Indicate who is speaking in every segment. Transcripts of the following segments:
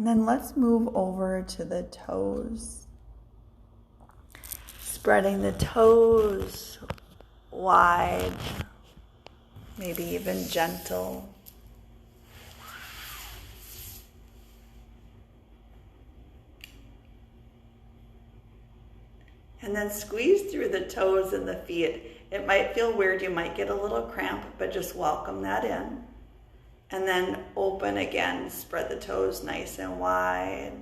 Speaker 1: And then let's move over to the toes. Spreading the toes wide, maybe even gentle. And then squeeze through the toes and the feet. It might feel weird, you might get a little cramp, but just welcome that in. And then open again, spread the toes nice and wide.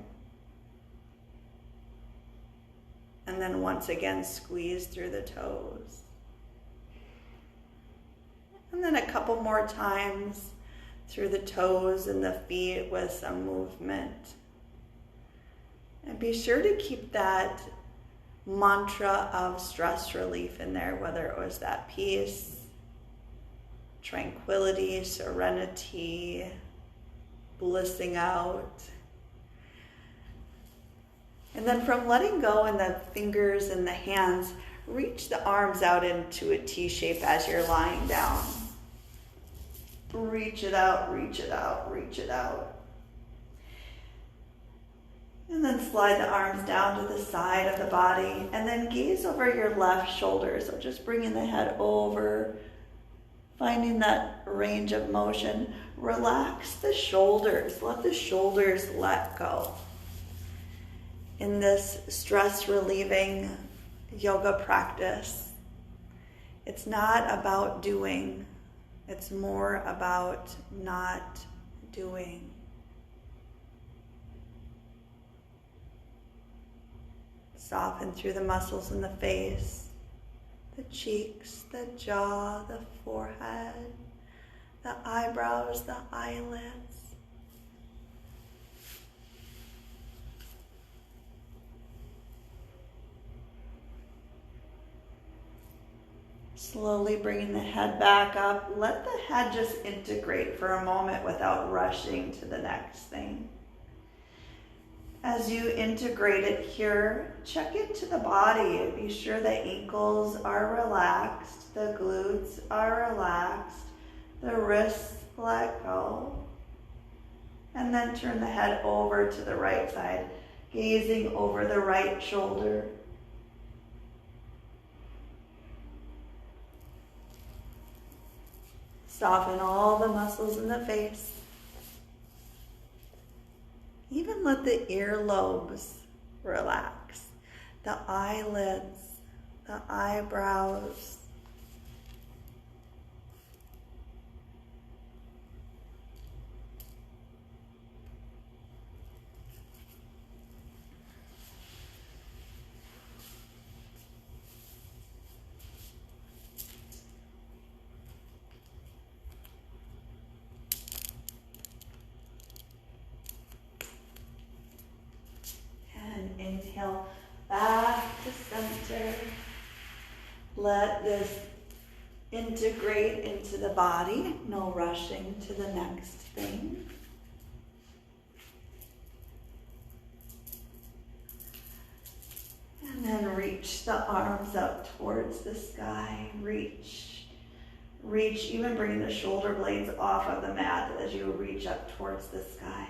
Speaker 1: And then once again, squeeze through the toes. And then a couple more times through the toes and the feet with some movement. And be sure to keep that mantra of stress relief in there, whether it was that peace, tranquility, serenity, blissing out. And then from letting go in the fingers and the hands, reach the arms out into a T shape as you're lying down. Reach it out, reach it out, reach it out. And then slide the arms down to the side of the body and then gaze over your left shoulder. So just bringing the head over, finding that range of motion. Relax the shoulders. Let the shoulders let go. In this stress relieving yoga practice, it's not about doing. It's more about not doing. Soften through the muscles in the face, the cheeks, the jaw, the forehead, the eyebrows, the eyelids. Slowly bringing the head back up. Let the head just integrate for a moment without rushing to the next thing. As you integrate it here, check into the body. Be sure the ankles are relaxed, the glutes are relaxed, the wrists let go. And then turn the head over to the right side, gazing over the right shoulder. Soften all the muscles in the face. Even let the earlobes relax, the eyelids, the eyebrows. Inhale back to center. Let this integrate into the body. No rushing to the next thing. And then reach the arms up towards the sky. Reach, even bringing the shoulder blades off of the mat as you reach up towards the sky.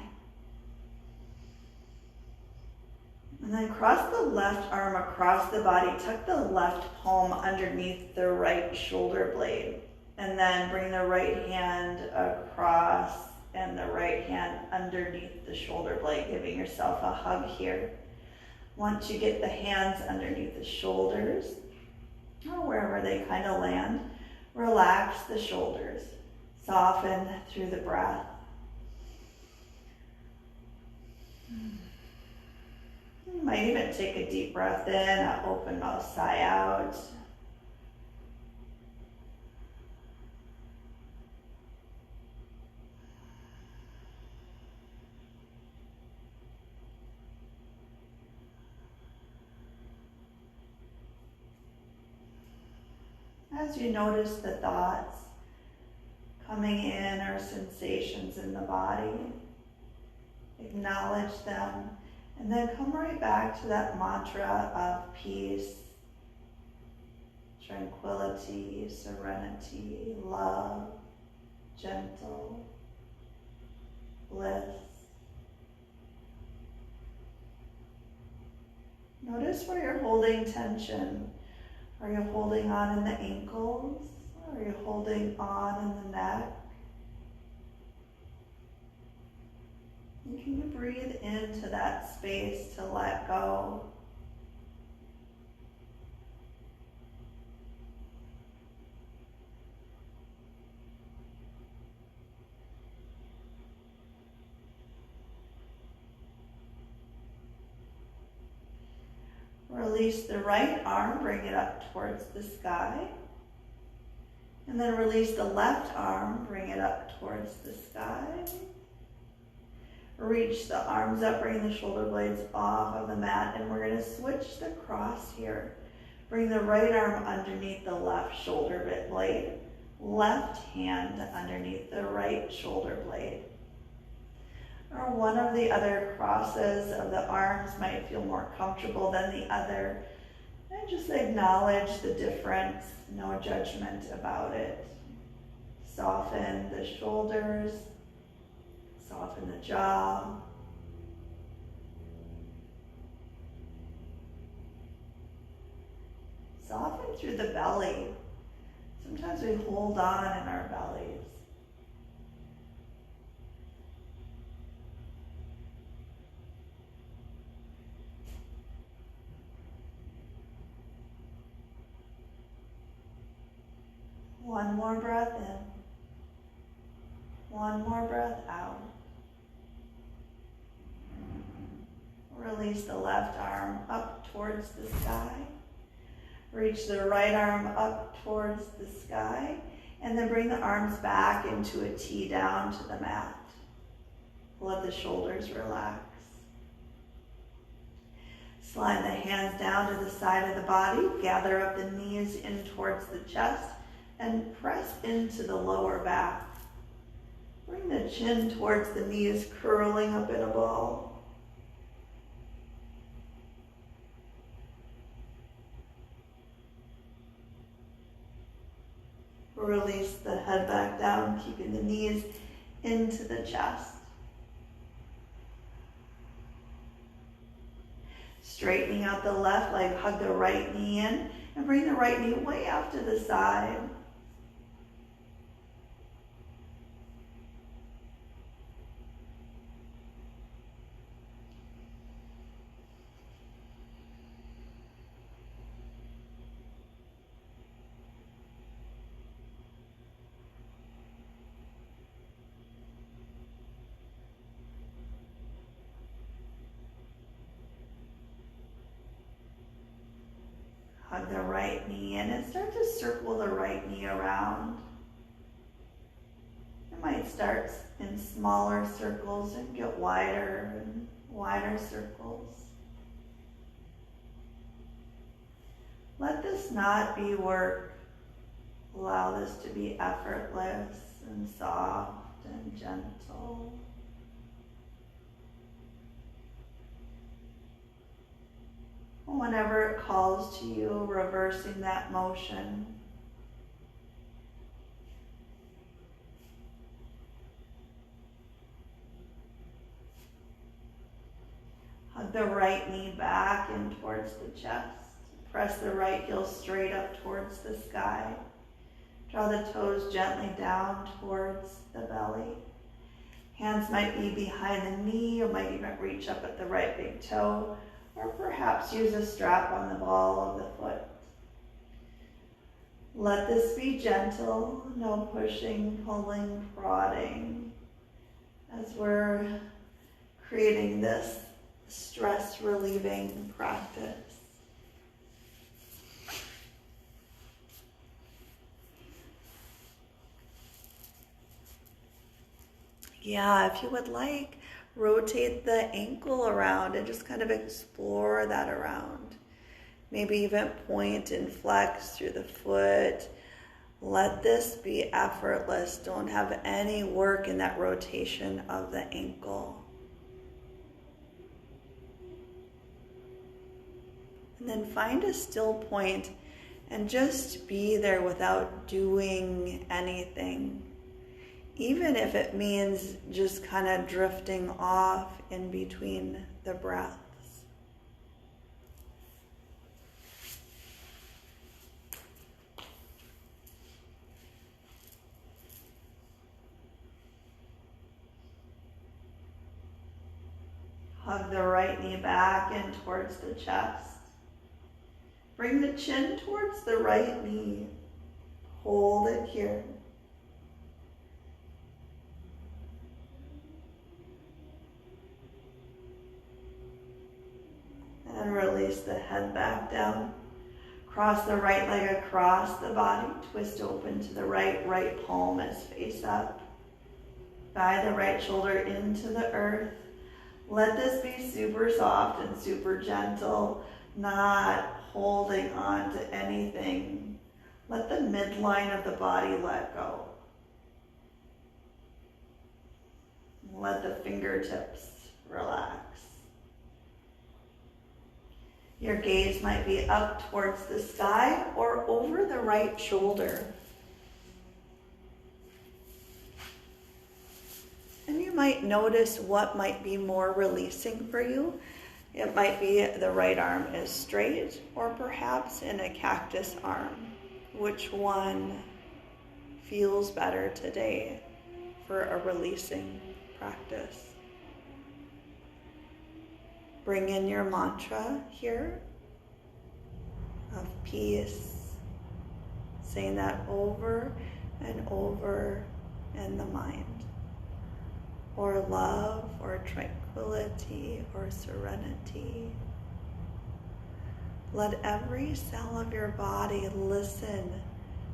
Speaker 1: And then cross the left arm across the body. Tuck the left palm underneath the right shoulder blade. And then bring the right hand across and the right hand underneath the shoulder blade, giving yourself a hug here. Once you get the hands underneath the shoulders, or wherever they kind of land, relax the shoulders. Soften through the breath. You might even take a deep breath in, an open mouth sigh out. As you notice the thoughts coming in or sensations in the body, acknowledge them. And then come right back to that mantra of peace, tranquility, serenity, love, gentle, bliss. Notice where you're holding tension. Are you holding on in the ankles? Are you holding on in the neck? And can you breathe into that space to let go? Release the right arm, bring it up towards the sky. And then release the left arm, bring it up towards the sky. Reach the arms up, bring the shoulder blades off of the mat, and we're going to switch the cross here. Bring the right arm underneath the left shoulder blade, left hand underneath the right shoulder blade. Or one of the other crosses of the arms might feel more comfortable than the other. And just acknowledge the difference, no judgment about it. Soften the shoulders, soften the jaw. Soften through the belly. Sometimes we hold on in our bellies. One more breath in. One more breath out. Release the left arm up towards the sky. Reach the right arm up towards the sky. And then bring the arms back into a T down to the mat. Let the shoulders relax. Slide the hands down to the side of the body. Gather up the knees in towards the chest. And press into the lower back. Bring the chin towards the knees, curling up in a ball. Release the head back down, keeping the knees into the chest. Straightening out the left leg, hug the right knee in, and bring the right knee way off to the side. Hug the right knee in and start to circle the right knee around. It might start in smaller circles and get wider and wider circles. Let this not be work. Allow this to be effortless and soft and gentle. Whenever it calls to you, reversing that motion. Hug the right knee back in towards the chest. Press the right heel straight up towards the sky. Draw the toes gently down towards the belly. Hands might be behind the knee or might even reach up at the right big toe. Or perhaps use a strap on the ball of the foot. Let this be gentle, no pushing, pulling, prodding, as we're creating this stress relieving practice. Yeah, if you would like, rotate the ankle around and just kind of explore that around. Maybe even point and flex through the foot. Let this be effortless. Don't have any work in that rotation of the ankle. And then find a still point and just be there without doing anything. Even if it means just kind of drifting off in between the breaths. Hug the right knee back in towards the chest. Bring the chin towards the right knee. Hold it here. And release the head back down. Cross the right leg across the body. Twist open to the right. Right palm is face up. Guide the right shoulder into the earth. Let this be super soft and super gentle, not holding on to anything. Let the midline of the body let go. Let the fingertips relax. Your gaze might be up towards the sky or over the right shoulder. And you might notice what might be more releasing for you. It might be the right arm is straight or perhaps in a cactus arm. Which one feels better today for a releasing practice? Bring in your mantra here of peace, saying that over and over in the mind. Or love, or tranquility, or serenity. Let every cell of your body listen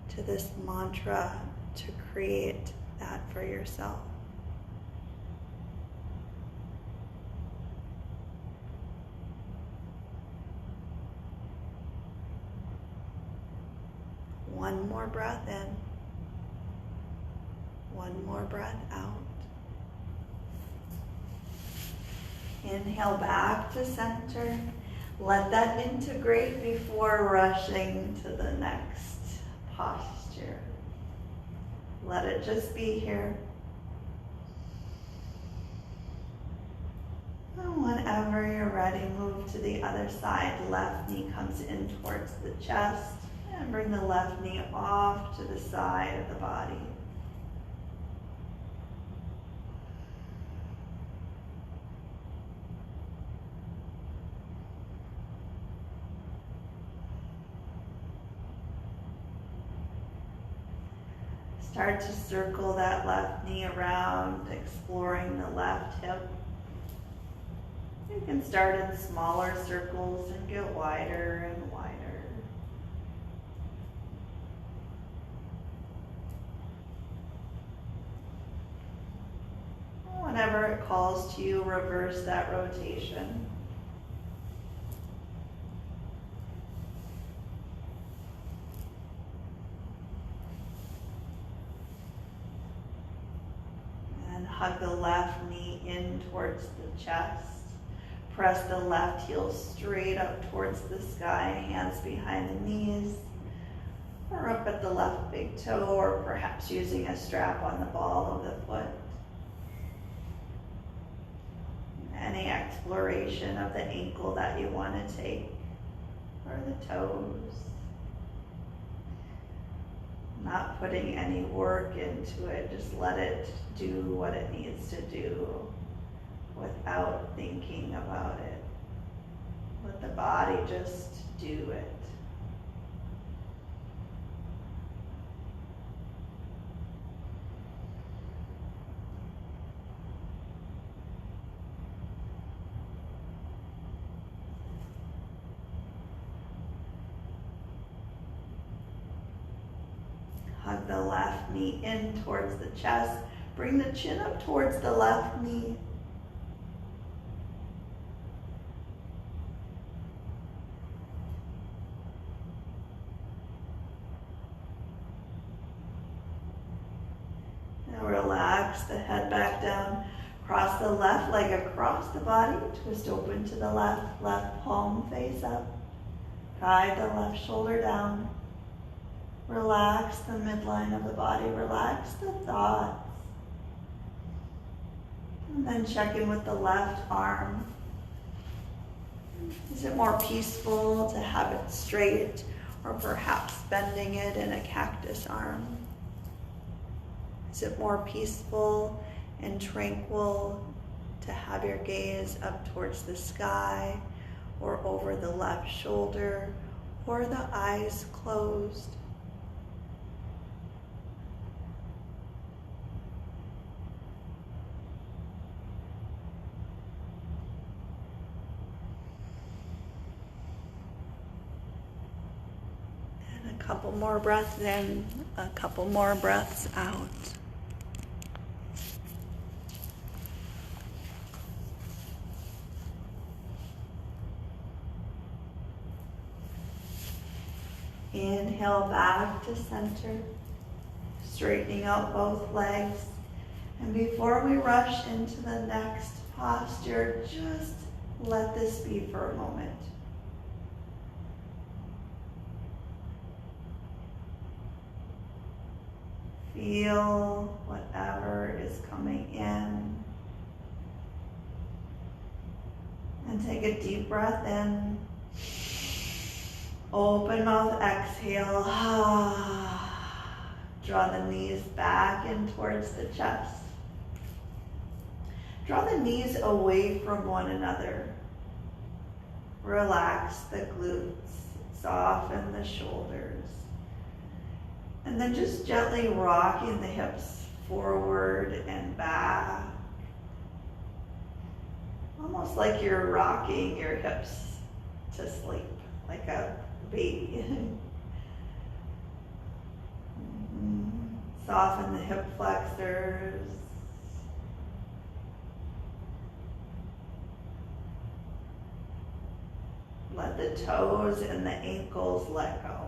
Speaker 1: to this mantra to create that for yourself. One more breath in. One more breath out. Inhale back to center. Let that integrate before rushing to the next posture. Let it just be here. And whenever you're ready, move to the other side. Left knee comes in towards the chest. And bring the left knee off to the side of the body. Start to circle that left knee around, exploring the left hip. You can start in smaller circles and get wider and wider. Whenever it calls to you, reverse that rotation. Hug the left knee in towards the chest. Press the left heel straight up towards the sky, hands behind the knees, or up at the left big toe, or perhaps using a strap on the ball of the foot. Any exploration of the ankle that you want to take, or the toes. Not putting any work into it, just let it do what it needs to do without thinking about it. Let the body just do it. Hug the left knee in towards the chest. Bring the chin up towards the left knee. Now relax the head back down. Cross the left leg across the body. Twist open to the left. Left palm face up. Guide the left shoulder down. Relax the midline of the body. Relax the thoughts. And then check in with the left arm. Is it more peaceful to have it straight, or perhaps bending it in a cactus arm? Is it more peaceful and tranquil to to have your gaze up towards the sky or over the left shoulder or the eyes closed. And a couple more breaths in, a couple more breaths out. Inhale back to center, straightening out both legs. And before we rush into the next posture, just let this be for a moment. Feel whatever is coming in. And take a deep breath in. Open mouth, exhale. Draw the knees back in towards the chest. Draw the knees away from one another. Relax the glutes, soften the shoulders. And then just gently rocking the hips forward and back. Almost like you're rocking your hips to sleep, like a baby. Soften the hip flexors. Let the toes and the ankles let go.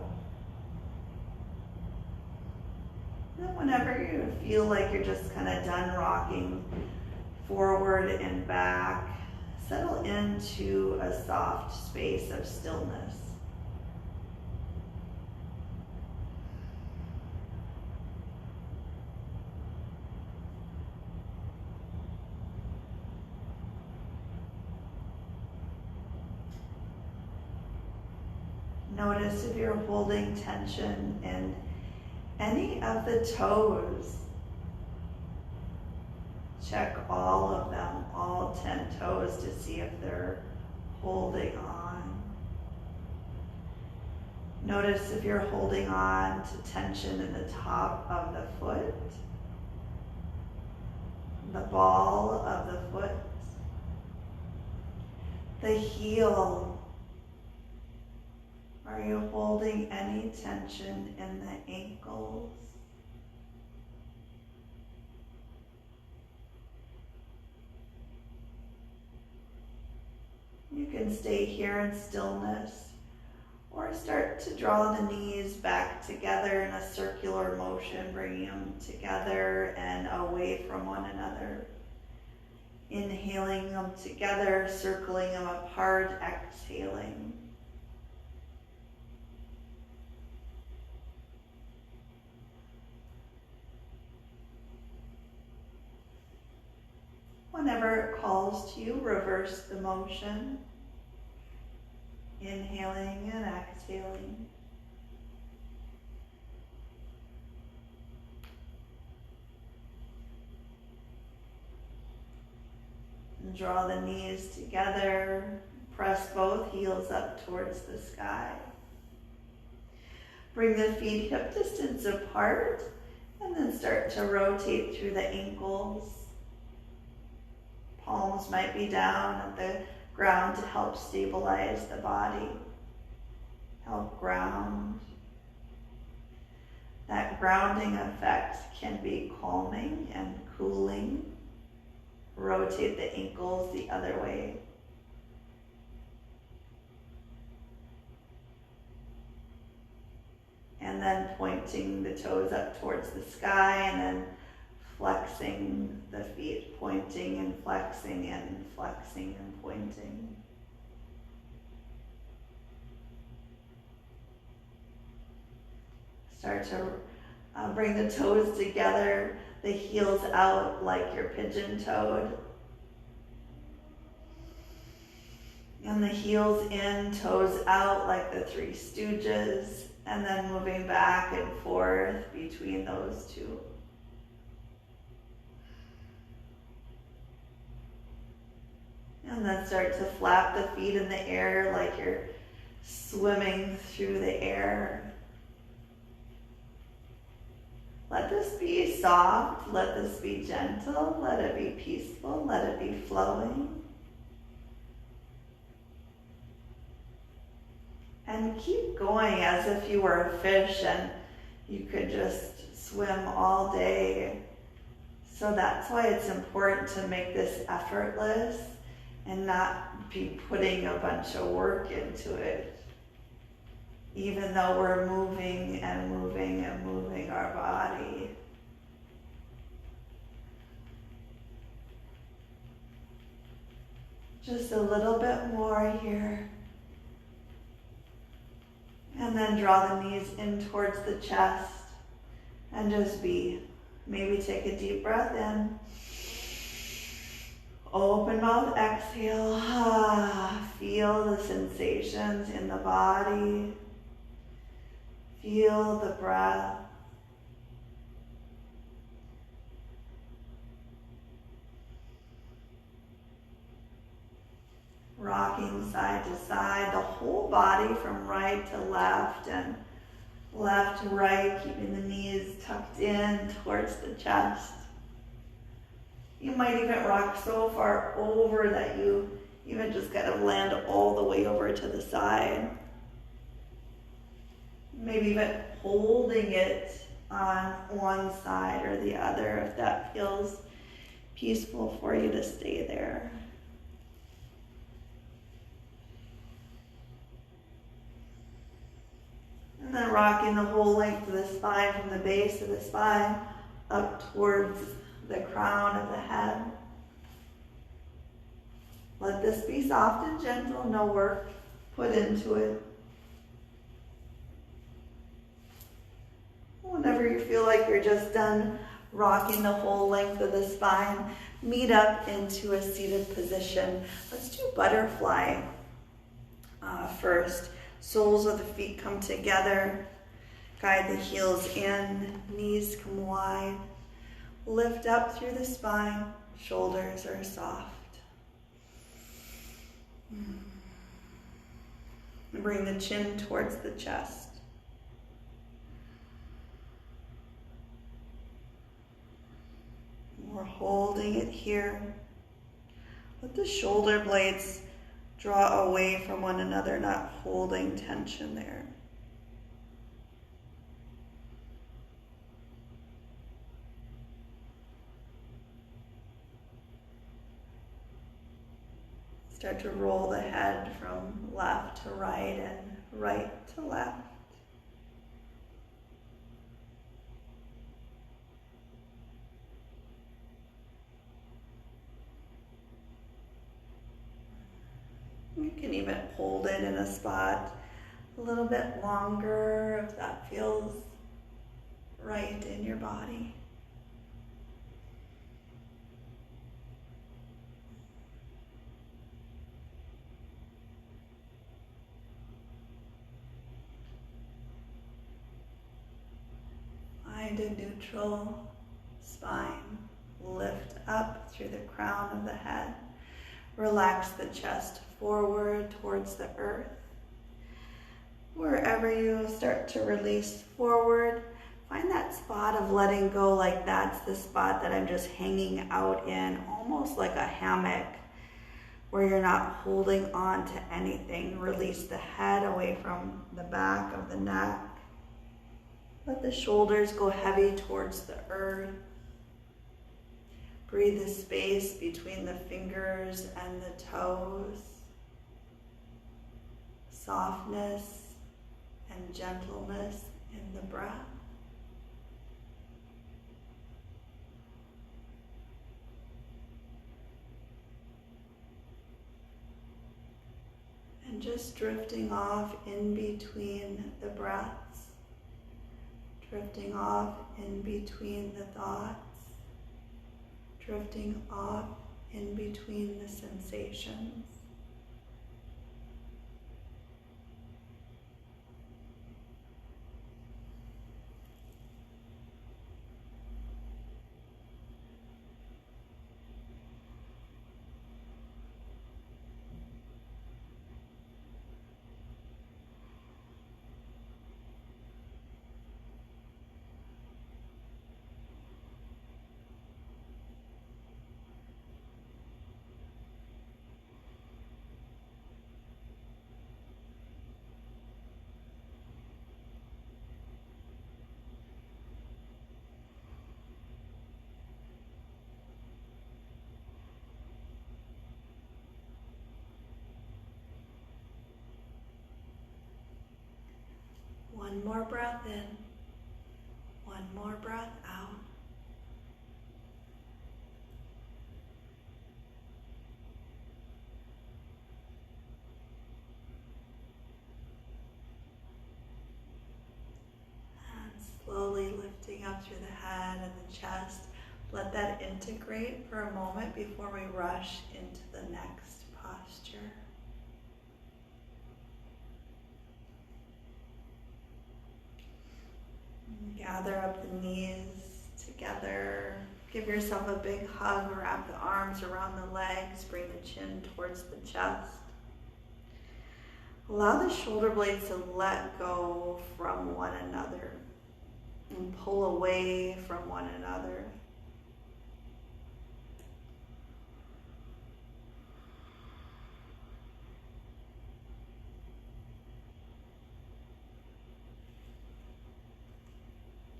Speaker 1: And whenever you feel like you're just kind of done rocking forward and back, settle into a soft space of stillness. Notice if you're holding tension in any of the toes. Check all of them, all 10 toes, to see if they're holding on. Notice if you're holding on to tension in the top of the foot, the ball of the foot, the heel. Are you holding any tension in the ankles? You can stay here in stillness or start to draw the knees back together in a circular motion, bringing them together and away from one another. Inhaling them together, circling them apart, exhaling. Whenever it calls to you, reverse the motion. Inhaling and exhaling. And draw the knees together. Press both heels up towards the sky. Bring the feet hip distance apart and then start to rotate through the ankles. Palms might be down at the ground to help stabilize the body, help ground. That grounding effect can be calming and cooling. Rotate the ankles the other way. And then pointing the toes up towards the sky and then flexing the feet, pointing and flexing and flexing and pointing. Start to bring the toes together, the heels out like you're pigeon-toed. And the heels in, toes out like the Three Stooges, and then moving back and forth between those two. And then start to flap the feet in the air like you're swimming through the air. Let this be soft, let this be gentle, let it be peaceful, let it be flowing. And keep going as if you were a fish and you could just swim all day. So that's why it's important to make this effortless and not be putting a bunch of work into it, even though we're moving and moving and moving our body. Just a little bit more here. And then draw the knees in towards the chest and just be. Maybe take a deep breath in. Open mouth, exhale. Feel the sensations in the body. Feel the breath. Rocking side to side, the whole body from right to left and left to right, keeping the knees tucked in towards the chest. You might even rock so far over that you even just kind of land all the way over to the side. Maybe even holding it on one side or the other if that feels peaceful for you to stay there. And then rocking the whole length of the spine from the base of the spine up towards the crown of the head. Let this be soft and gentle, no work put into it. Whenever you feel like you're just done rocking the whole length of the spine, meet up into a seated position. Let's do butterfly first. Soles of the feet come together. Guide the heels in, knees come wide. Lift up through the spine, shoulders are soft. Bring the chin towards the chest. We're holding it here. Let the shoulder blades draw away from one another, not holding tension there. Start to roll the head from left to right and right to left. You can even hold it in a spot a little bit longer if that feels right in your body. Find a neutral spine. Lift up through the crown of the head. Relax the chest forward towards the earth. Wherever you start to release forward, find that spot of letting go, like that's the spot that I'm just hanging out in, almost like a hammock, where you're not holding on to anything. Release the head away from the back of the neck. Let the shoulders go heavy towards the earth. Breathe the space between the fingers and the toes. Softness and gentleness in the breath. And just drifting off in between the breaths. Drifting off in between the thoughts. Drifting off in between the sensations. more breath in, one more breath out. And slowly lifting up through the head and the chest. Let that integrate for a moment before we rush into the next posture. Gather up the knees together. Give yourself a big hug. Wrap the arms around the legs. Bring the chin towards the chest. Allow the shoulder blades to let go from one another and pull away from one another.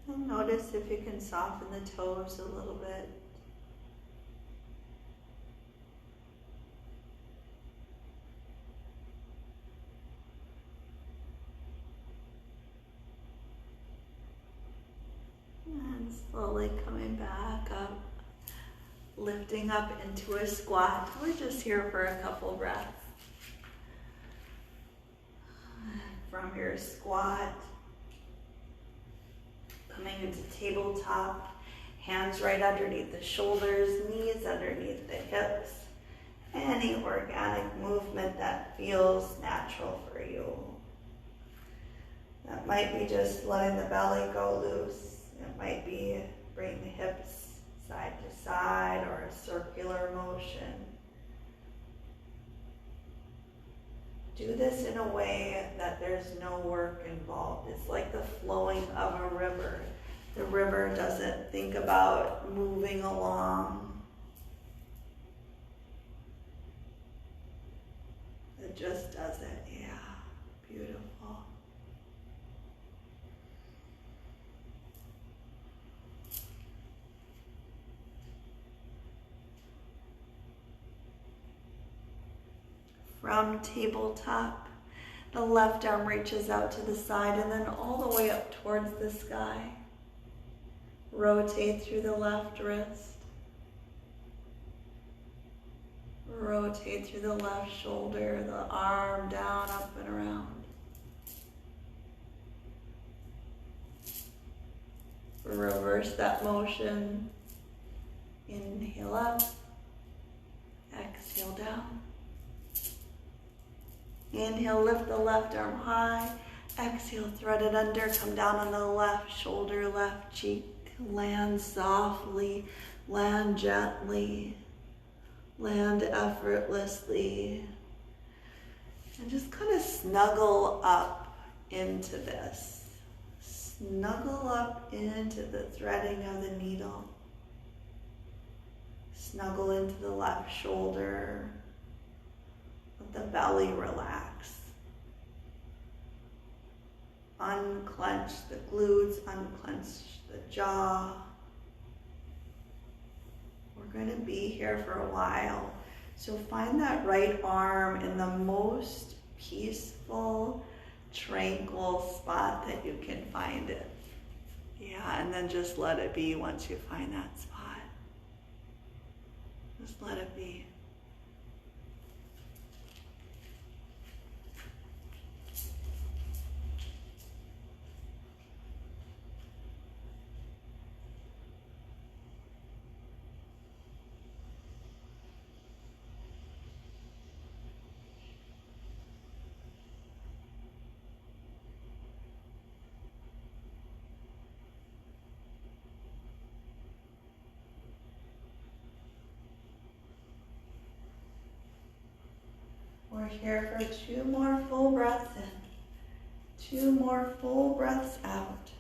Speaker 1: And notice if you can soften the toes a little bit. And slowly coming back up, lifting up into a squat. We're just here for a couple breaths. From your squat, coming into tabletop, hands right underneath the shoulders, knees underneath the hips. Any organic movement that feels natural for you. That might be just letting the belly go loose. It might be bringing the hips side to side or a circular motion. Do this in a way that there's no work involved. It's like the flowing of a river. The river doesn't think about moving along. It just does it. Yeah, beautiful. From tabletop, the left arm reaches out to the side and then all the way up towards the sky. Rotate through the left wrist. Rotate through the left shoulder, the arm down, up and around. Reverse that motion. Inhale up, exhale down. Inhale, lift the left arm high. Exhale, thread it under, come down on the left shoulder, left cheek. Land softly, land gently, land effortlessly. And just kind of snuggle up into this. Snuggle up into the threading of the needle. Snuggle into the left shoulder. Let the belly relax. Unclench the glutes, unclench the jaw. We're going to be here for a while. So find that right arm in the most peaceful, tranquil spot that you can find it. Yeah, and then just let it be once you find that spot. Just let it be. We're here for 2 more full breaths in, 2 more full breaths out.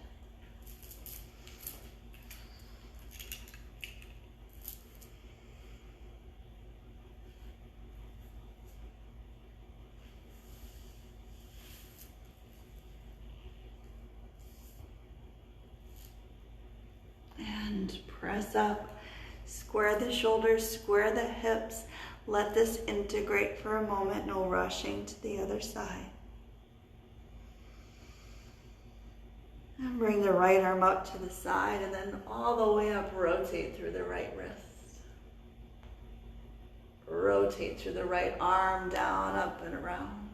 Speaker 1: And press up, square the shoulders, square the hips. Let this integrate for a moment, no rushing to the other side. And bring the right arm up to the side and then all the way up, rotate through the right wrist. Rotate through the right arm, down, up and around.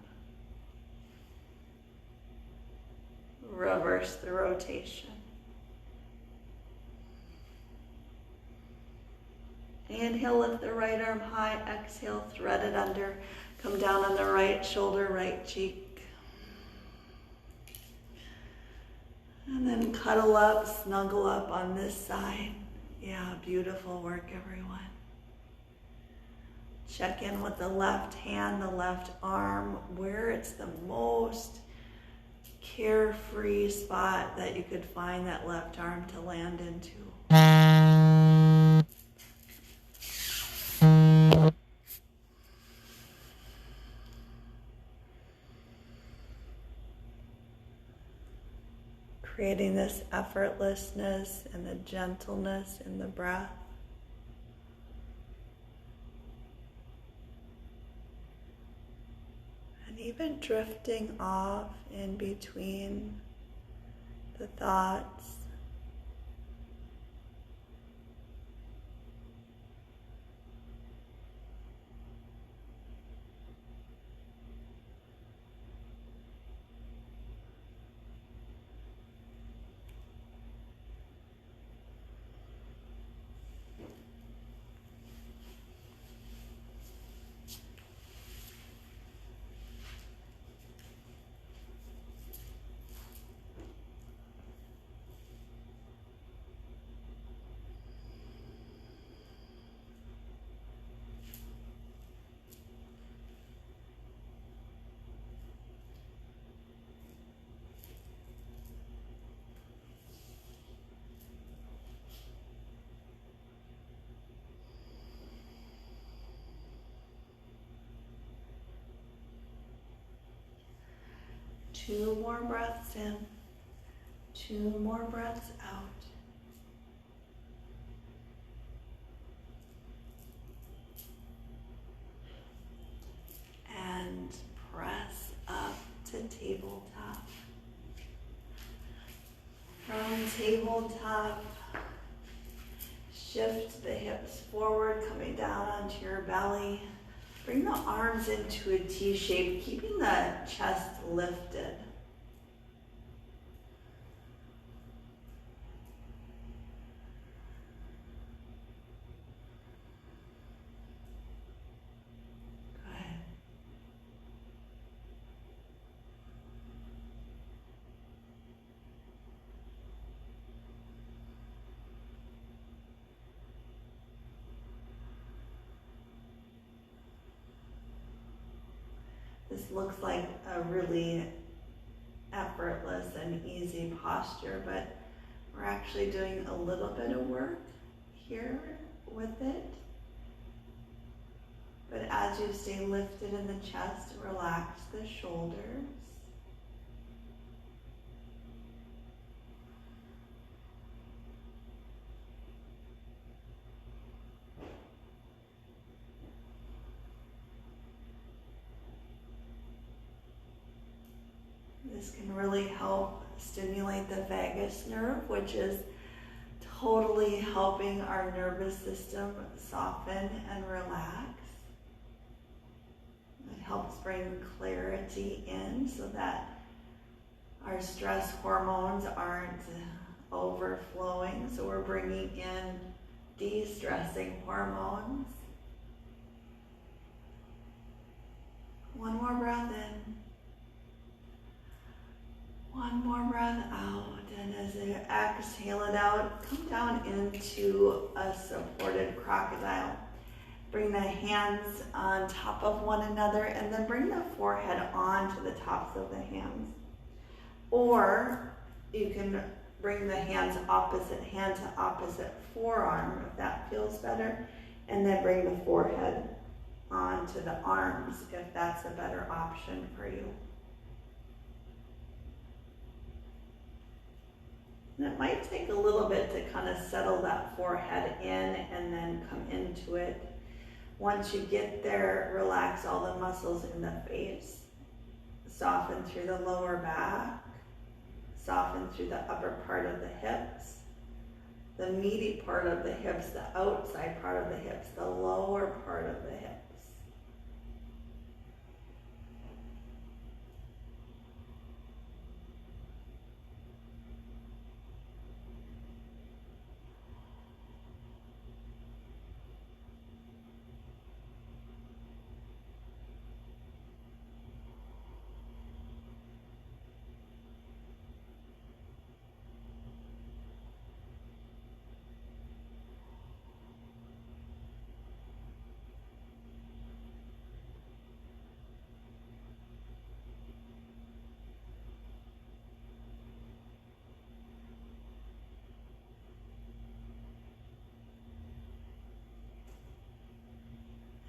Speaker 1: Reverse the rotation. Inhale, lift the right arm high. Exhale, thread it under. Come down on the right shoulder, right cheek. And then cuddle up, snuggle up on this side. Yeah, beautiful work, everyone. Check in with the left hand, the left arm, where it's the most carefree spot that you could find that left arm to land into. Creating this effortlessness and the gentleness in the breath. And even drifting off in between the thoughts. Two more breaths in, two more breaths out. And press up to tabletop. From tabletop, shift the hips forward, coming down onto your belly. Bring the arms into a T shape, keeping the chest lifted. Good. This looks like a really effortless and easy posture, but we're actually doing a little bit of work here with it. But as you stay lifted in the chest, relax the shoulders. This can really help stimulate the vagus nerve, which is totally helping our nervous system soften and relax. It helps bring clarity in so that our stress hormones aren't overflowing. So we're bringing in de-stressing hormones. One more breath in. One more breath out, and as you exhale it out, come down into a supported crocodile. Bring the hands on top of one another, and then bring the forehead onto the tops of the hands. Or you can bring the hands opposite hand to opposite forearm, if that feels better, and then bring the forehead onto the arms, if that's a better option for you. And it might take a little bit to kind of settle that forehead in and then come into it. Once you get there, relax all the muscles in the face. Soften through the lower back. Soften through the upper part of the hips, the meaty part of the hips, the outside part of the hips, the lower part of the hips.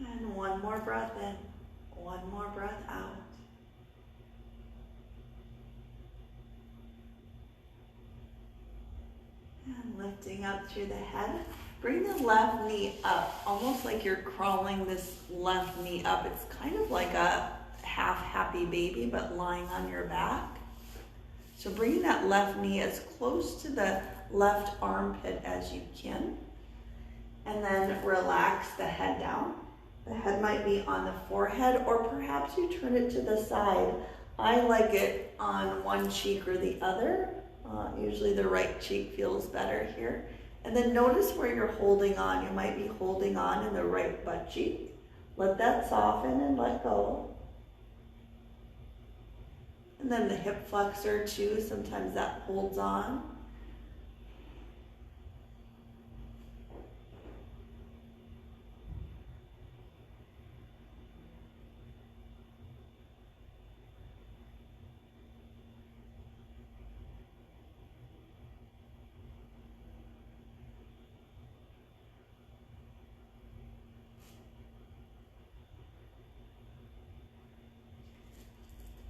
Speaker 1: And one more breath in, one more breath out. And lifting up through the head. Bring the left knee up, almost like you're crawling this left knee up. It's kind of like a half happy baby, but lying on your back. So bringing that left knee as close to the left armpit as you can. And then relax the head down. The head might be on the forehead, or perhaps you turn it to the side. I like it on one cheek or the other. Usually the right cheek feels better here. And then notice where you're holding on. You might be holding on in the right butt cheek. Let that soften and let go. And then the hip flexor too, sometimes that holds on.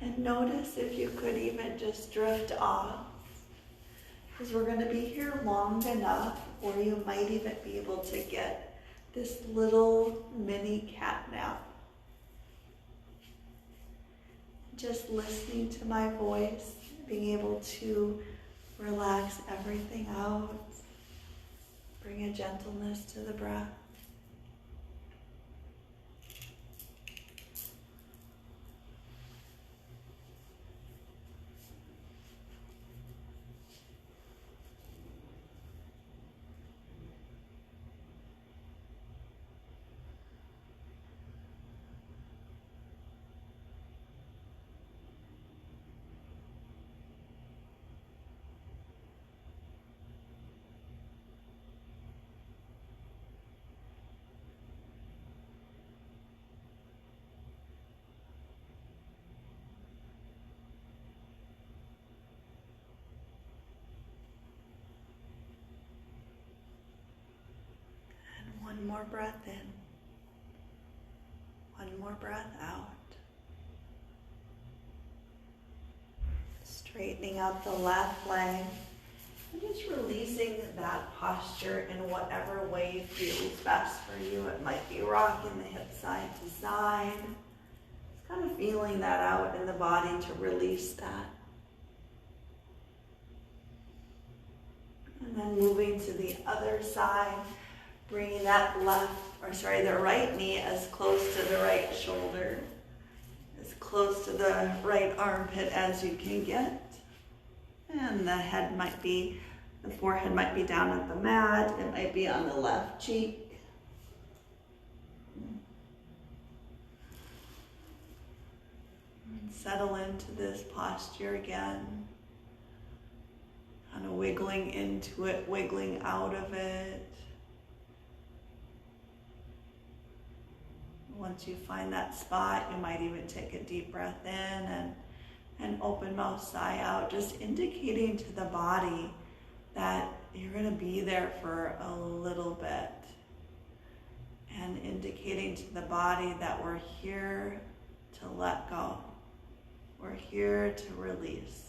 Speaker 1: And notice if you could even just drift off, because we're going to be here long enough, or you might even be able to get this little mini cat nap. Just listening to my voice, being able to relax everything out, bring a gentleness to the breath. One more breath in, one more breath out. Straightening out the left leg and just releasing that posture in whatever way feels best for you. It might be rocking the hip side to side. Just kind of feeling that out in the body to release that. And then moving to the other side. Bringing that the right knee as close to the right shoulder, as close to the right armpit as you can get. And the forehead might be down at the mat. It might be on the left cheek. And settle into this posture again. Kind of wiggling into it, wiggling out of it. Once you find that spot, you might even take a deep breath in and open mouth, sigh out, just indicating to the body that you're going to be there for a little bit. And indicating to the body that we're here to let go. We're here to release.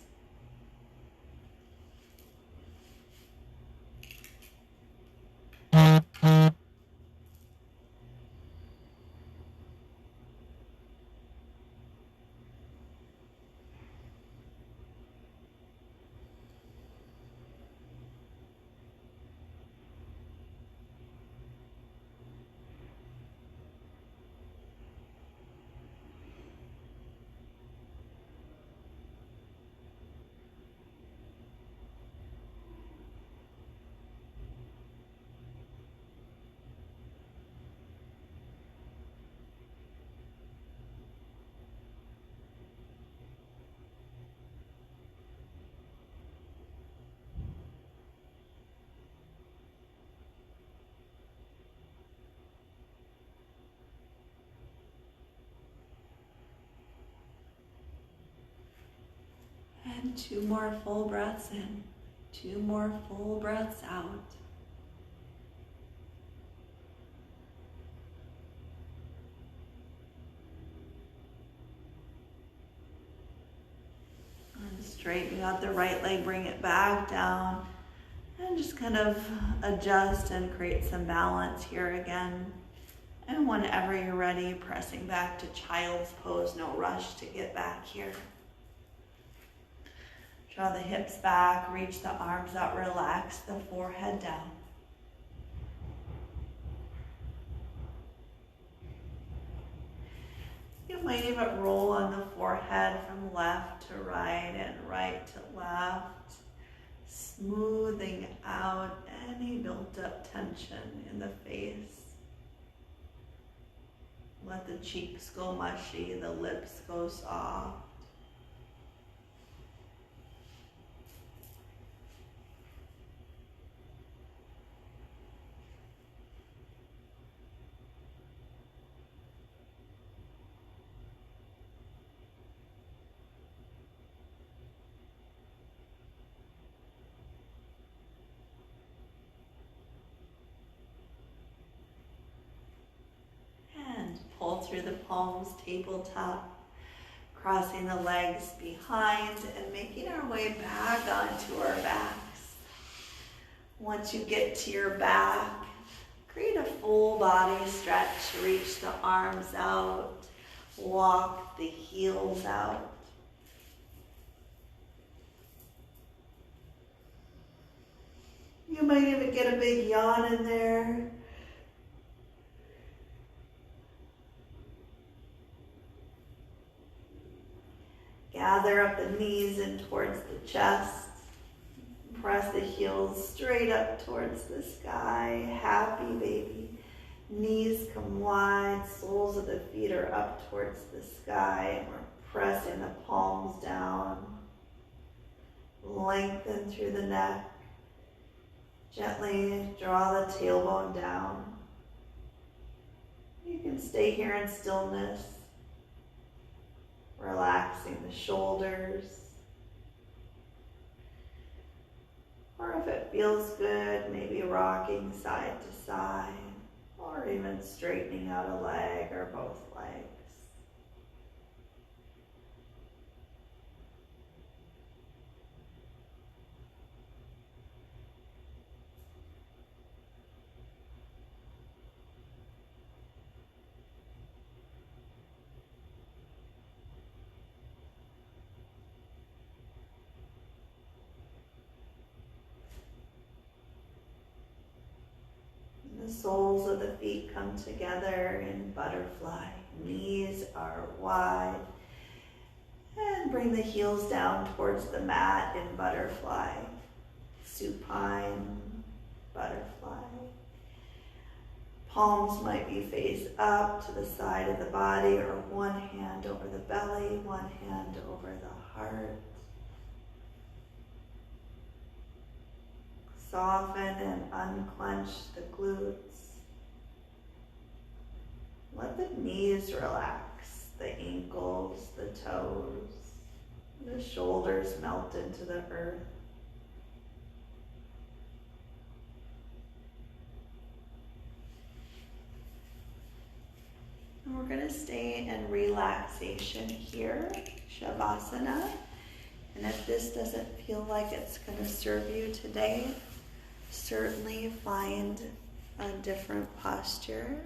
Speaker 1: And 2 more full breaths in, 2 more full breaths out. And straighten out the right leg, bring it back down, and just kind of adjust and create some balance here again. And whenever you're ready, pressing back to child's pose, no rush to get back here. Draw the hips back, reach the arms out, relax the forehead down. You might even roll on the forehead from left to right and right to left, smoothing out any built up tension in the face. Let the cheeks go mushy, the lips go soft. Pull through the palms, tabletop, crossing the legs behind and making our way back onto our backs. Once you get to your back, create a full body stretch. Reach the arms out, walk the heels out. You might even get a big yawn in there. Gather up the knees in towards the chest. Press the heels straight up towards the sky. Happy baby. Knees come wide. Soles of the feet are up towards the sky. And we're pressing the palms down. Lengthen through the neck. Gently draw the tailbone down. You can stay here in stillness. Relaxing the shoulders. Or if it feels good, maybe rocking side to side, or even straightening out a leg or both legs. The soles of the feet come together in butterfly. Knees are wide. And bring the heels down towards the mat in butterfly. Supine, butterfly. Palms might be face up to the side of the body, or one hand over the belly, one hand over the heart. Soften and unclench the glutes. Let the knees relax, the ankles, the toes, the shoulders melt into the earth. And we're going to stay in relaxation here, Shavasana. And if this doesn't feel like it's going to serve you today, certainly find a different posture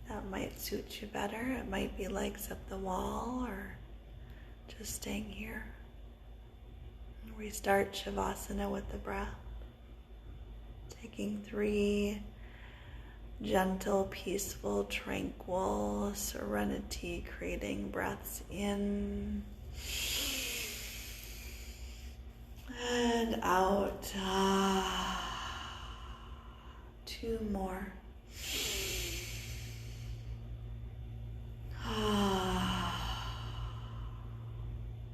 Speaker 1: that might suit you better. It might be legs up the wall or just staying here. We start Shavasana with the breath, taking 3 gentle, peaceful, tranquil, serenity creating breaths in and out. 2 more.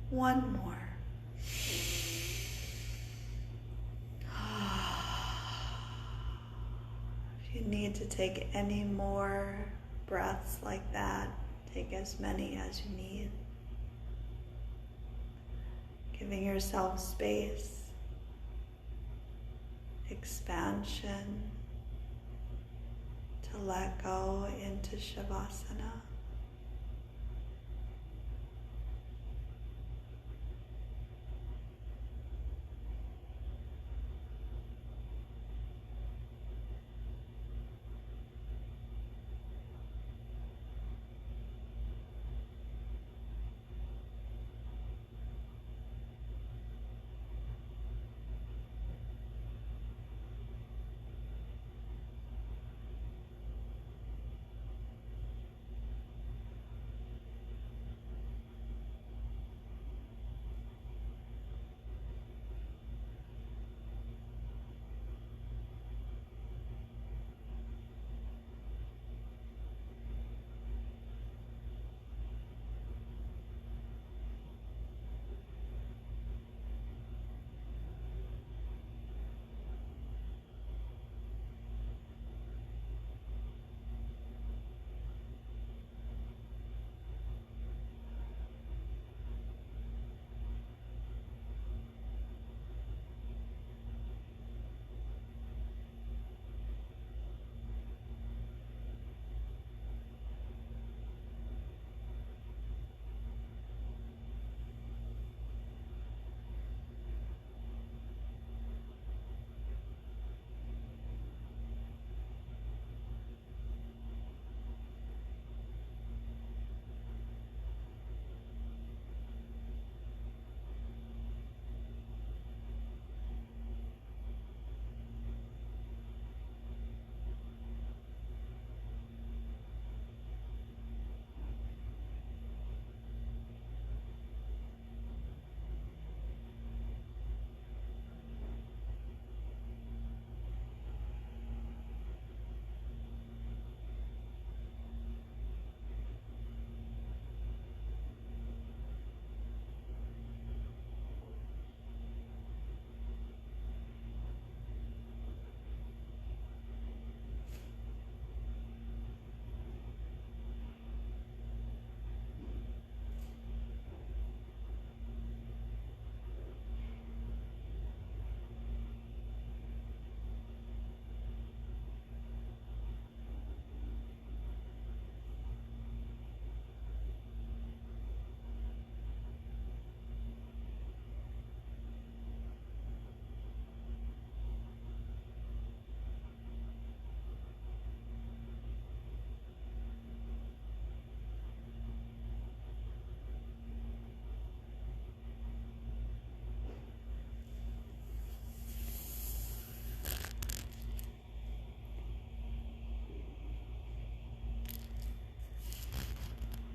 Speaker 1: One more. If you need to take any more breaths like that, take as many as you need. giving yourself space, expansion to let go into Shavasana.